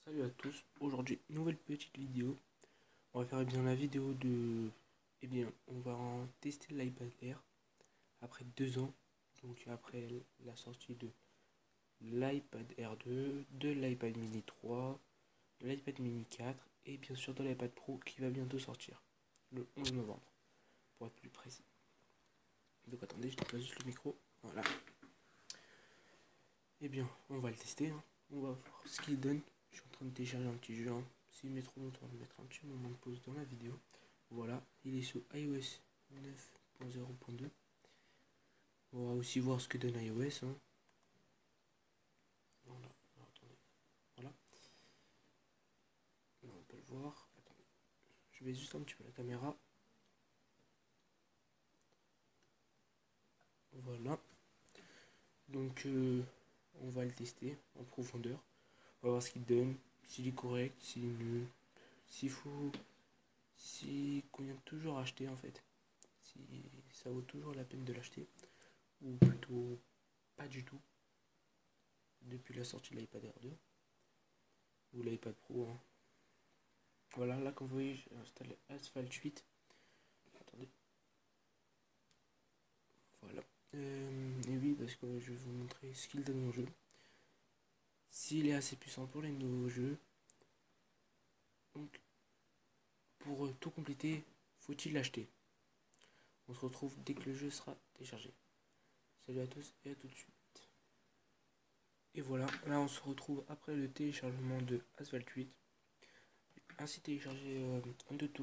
Salut à tous, aujourd'hui nouvelle petite vidéo. On va faire bien la vidéo de... on va tester l'iPad Air après 2 ans. Donc après la sortie de l'iPad Air 2, de l'iPad mini 3, de l'iPad mini 4 et bien sûr de l'iPad Pro qui va bientôt sortir le 11 novembre pour être plus précis. Donc attendez, je dépose juste le micro, voilà. On va le tester, hein. On va voir ce qu'il donne. Je suis en train de télécharger un petit jeu, hein. S'il met trop longtemps, on va mettre un petit moment de pause dans la vidéo. Voilà, il est sur iOS 9.0.2. On va aussi voir ce que donne iOS, hein. Voilà, alors, attendez. Voilà. Là, on peut le voir. Attendez. Je vais juste un petit peu la caméra. Voilà. Donc, on va le tester en profondeur. On va voir ce qu'il donne, s'il est correct, s'il est nul, s'il faut, s'il convient toujours à acheter en fait. Si ça vaut toujours la peine de l'acheter, ou plutôt pas du tout, depuis la sortie de l'iPad Air 2, ou l'iPad Pro, hein. Voilà, là comme vous voyez, j'ai installé Asphalt 8. Attendez. Voilà. Et oui, parce que je vais vous montrer ce qu'il donne mon jeu. S'il est assez puissant pour les nouveaux jeux. Donc, pour tout compléter, faut-il l'acheter? On se retrouve dès que le jeu sera téléchargé. Salut à tous et à tout de suite. Et voilà, là on se retrouve après le téléchargement de Asphalt 8. Ainsi télécharger un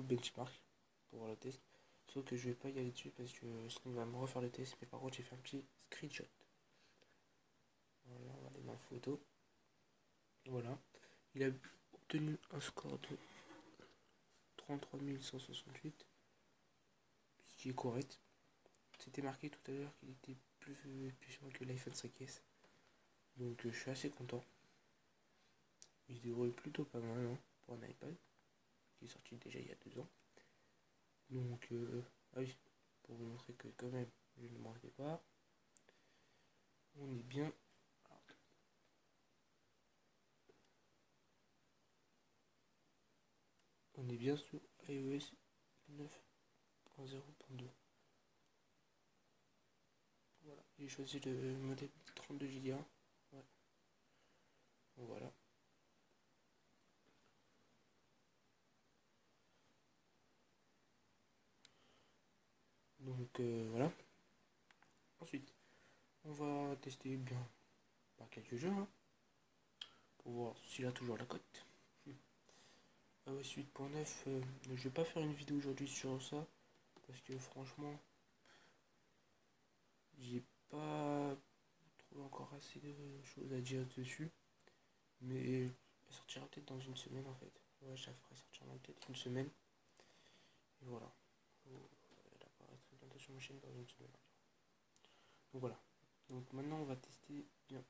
benchmark pour voir le test. Sauf que je vais pas y aller dessus parce que sinon il va me refaire le test. Mais par contre j'ai fait un petit screenshot. Voilà, on va aller dans la photo. Voilà. Il a obtenu un score de 33 168. Ce qui est correct. C'était marqué tout à l'heure qu'il était plus puissant que l'iPhone 5S. Donc je suis assez content. Il se déroule plutôt pas mal, hein, pour un iPad qui est sorti déjà il y a 2 ans. Donc ah oui, pour vous montrer que quand même je ne manquais pas. On est bien. On est bien sous iOS 9.0.2. Voilà, j'ai choisi le modèle 32 Go. Ouais. Voilà. Donc voilà. Ensuite, on va tester bien quelques jeux, hein, pour voir s'il a toujours la cote. iOS 8.9, je vais pas faire une vidéo aujourd'hui sur ça parce que franchement, j'ai pas trouvé encore assez de choses à dire dessus. Mais elle sortira peut-être dans une semaine en fait. Ouais, ça ferait sortir dans peut-être une semaine. Et voilà. Elle apparaîtra bientôt sur ma chaîne dans une semaine. Donc voilà. Donc maintenant on va tester bien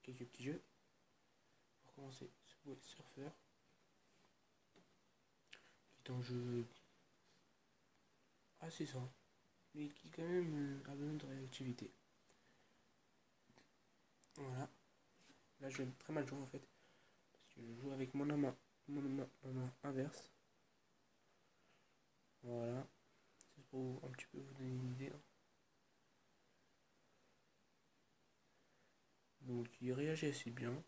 quelques petits jeux. Pour commencer, Subway Surfer. Qui est un jeu assez simple, mais qui quand même a besoin de réactivité. Voilà. Là je vais très mal jouer en fait. Parce que je joue avec ma main inverse. Voilà. C'est pour un petit peu vous donner une idée, hein. Donc il réagit assez bien.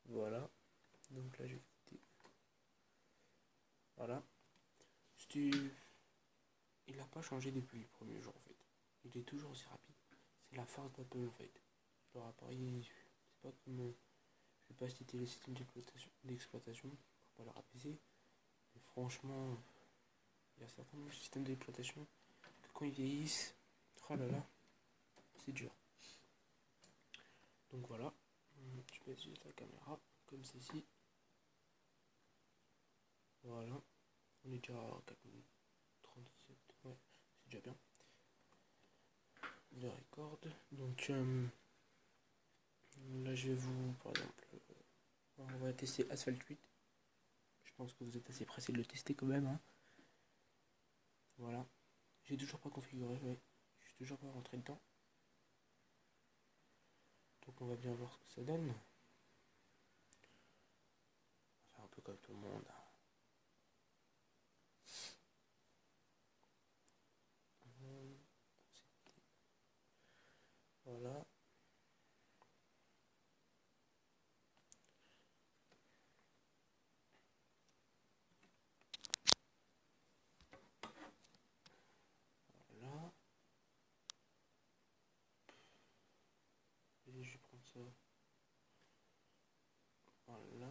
Voilà. Donc là je vais quitter. Voilà. Il n'a pas changé depuis le premier jour en fait. Il est toujours aussi rapide. C'est la force d'Apple en fait. Leur appareil, c'est pas comme... je vais pas citer les systèmes d'exploitation pour pas leur apaiser. Mais franchement, il y a certains systèmes d'exploitation que quand ils vieillissent, oh là là, c'est dur. Donc voilà. Je mets juste la caméra comme ceci. Voilà. On est déjà à 4 minutes 37. Ouais, c'est déjà bien. De record. Donc là je vais vous, par exemple, on va tester Asphalt 8. Je pense que vous êtes assez pressé de le tester quand même, hein. Voilà. J'ai toujours pas configuré, ouais. Je suis toujours pas rentré dedans. Donc on va bien voir ce que ça donne. peu comme tout le monde. Voilà. Voilà. Et je vais prendre ça. Voilà.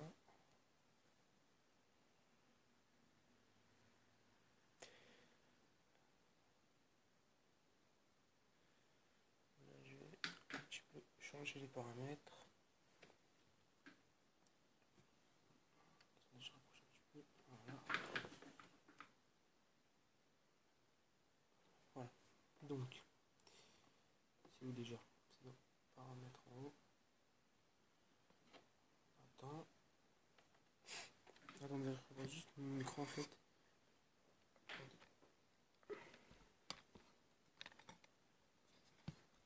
Là, je vais un petit peu changer les paramètres. Je rapproche un petit peu. Voilà. Voilà. Donc, c'est où déjà? C'est dans paramètres en haut. Attends. Attendez, je revois juste mon micro en fait.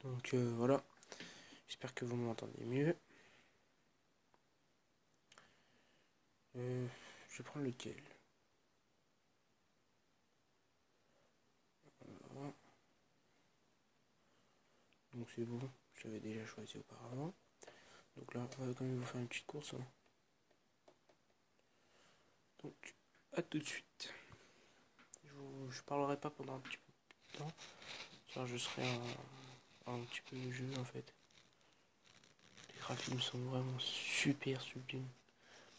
Donc voilà. J'espère que vous m'entendez mieux. Je vais prendre lequel? Voilà. Donc c'est bon, je l'avais déjà choisi auparavant. Donc là, on va quand même vous faire une petite course. Hein. Donc, à tout de suite. Je parlerai pas pendant un petit peu de temps, car je serai un petit peu le jeu en fait. Les graphismes sont vraiment super sublimes.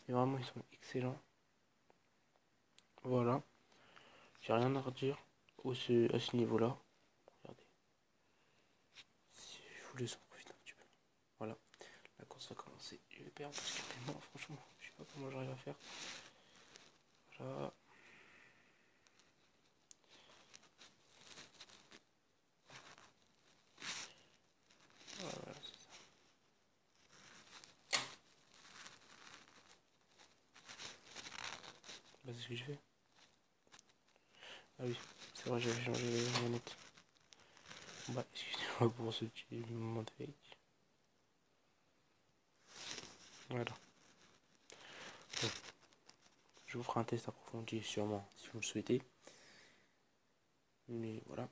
Mais vraiment, ils sont excellents. Voilà. J'ai rien à redire à ce niveau-là. Regardez. Je vous laisse en profiter un petit peu. Voilà. La course va commencer. Je vais perdre parce que tellement, franchement, je sais pas comment j'arrive à faire. Voilà. Voilà, c'est ça. Bah, c'est ce que je fais. Ah oui, c'est vrai, j'avais changé les manettes. Bah, excusez-moi pour ce petit moment de fake. Voilà. Bon, je vous ferai un test approfondi sûrement si vous le souhaitez. Mais voilà.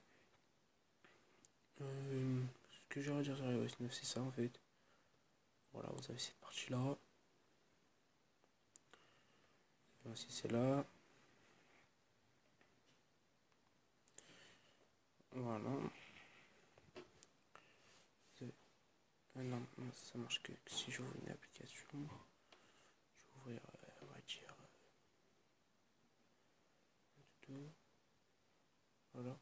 Ce que j'ai à dire sur iOS 9, c'est ça en fait. Voilà, vous avez cette partie-là. Voici celle-là. Voilà. Ah non, ça marche que si j'ouvre une application. Je vais ouvrir, on va dire, tout. Voilà.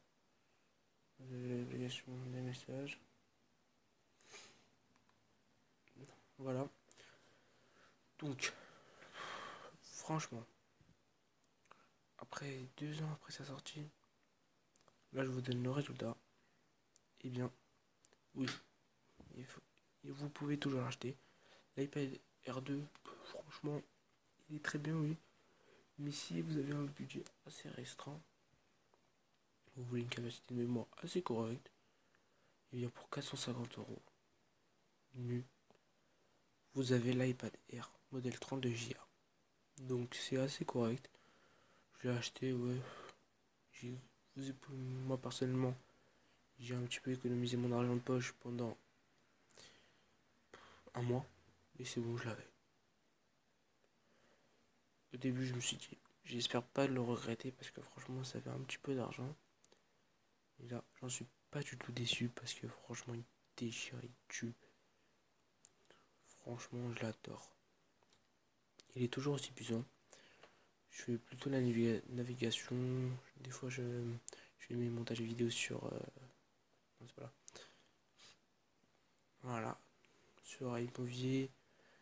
Vous avez l'application des messages. Voilà. Donc, franchement, après 2 ans après sa sortie, là je vous donne le résultat. Eh bien, oui, vous pouvez toujours l'acheter. L'iPad R2, franchement, il est très bien, oui. Mais si vous avez un budget assez restreint, vous voulez une capacité de mémoire assez correcte, et bien pour 450 euros, nu, vous avez l'iPad Air modèle 32 Go. Donc c'est assez correct. Je l'ai acheté, ouais. Moi personnellement, j'ai un petit peu économisé mon argent de poche pendant un mois. Et c'est bon, je l'avais. Au début, je me suis dit, j'espère pas le regretter parce que franchement, ça fait un petit peu d'argent. Et là, j'en suis pas du tout déçu parce que franchement, il déchire, il tue. Franchement, je l'adore. Il est toujours aussi puissant. Je fais plutôt la navigation. Des fois, je fais mes montages vidéo sur. Voilà. Sur iMovie.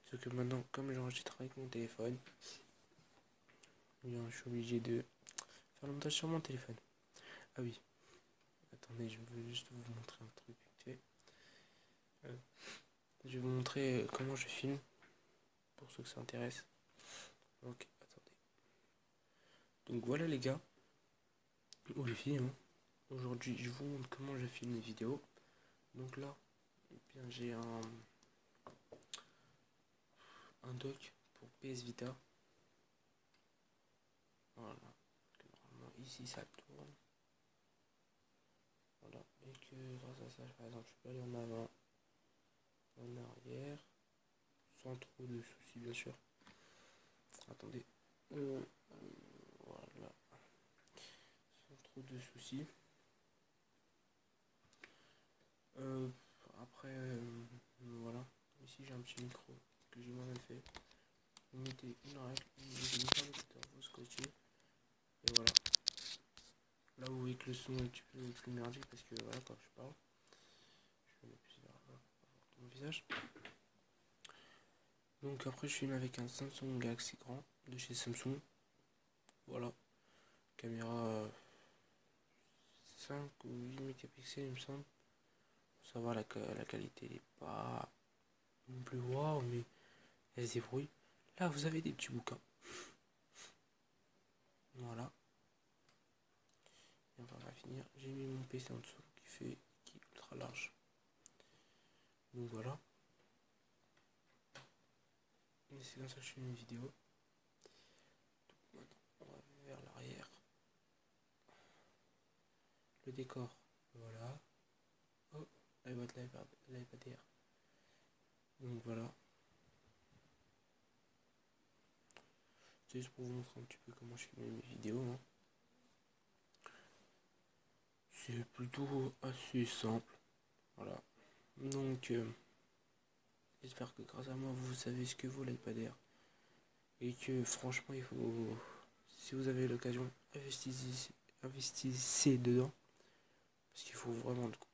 Sauf que maintenant, comme j'enregistre avec mon téléphone, eh bien, je suis obligé de faire le montage sur mon téléphone. Ah oui. Attendez, je veux juste vous montrer un truc vite fait. Je vais vous montrer comment je filme. Pour ceux que ça intéresse. Donc, attendez. Donc voilà les gars. Ou les filles, hein. Aujourd'hui, je vous montre comment je filme les vidéos. Donc là, eh bien, j'ai un dock pour PS Vita. Voilà. Normalement, ici ça tourne. Voilà. Et que grâce à ça, par exemple, je peux aller en avant, en arrière, sans trop de soucis, bien sûr. Attendez. Voilà. Sans trop de soucis. Après, voilà. Ici, j'ai un petit micro que j'ai moi-même fait. Vous mettez une règle, vous mettez une paire d'écouteurs, vous scotchez. Et voilà. Là, vous voyez que le son est un petit peu plus merdique parce que voilà, quand je parle, je vais mettre plus vers mon visage. Donc après, je filme avec un Samsung Galaxy Grand de chez Samsung. Voilà. Caméra 5 ou 8 mégapixels, il me semble. Ça va, la qualité n'est pas non plus waouh, mais elle se débrouille. Là, vous avez des petits bouquins. Voilà. Et on va finir. J'ai mis mon PC en dessous qui est ultra large. Donc voilà. Et c'est comme ça que je fais une vidéo. Donc maintenant, on va vers l'arrière. Le décor. Voilà. Oh, la boîte l'iPad Air. Donc voilà. C'est juste pour vous montrer un petit peu comment je filme mes vidéos. Hein. C'est plutôt assez simple. Voilà. Donc, j'espère que grâce à moi, vous savez ce que vaut l'iPad Air. Et que franchement, il faut, si vous avez l'occasion, investissez dedans. Parce qu'il faut vraiment le coup.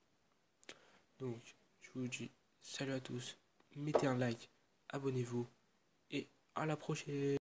Donc, je vous dis salut à tous. Mettez un like, abonnez-vous. Et à la prochaine.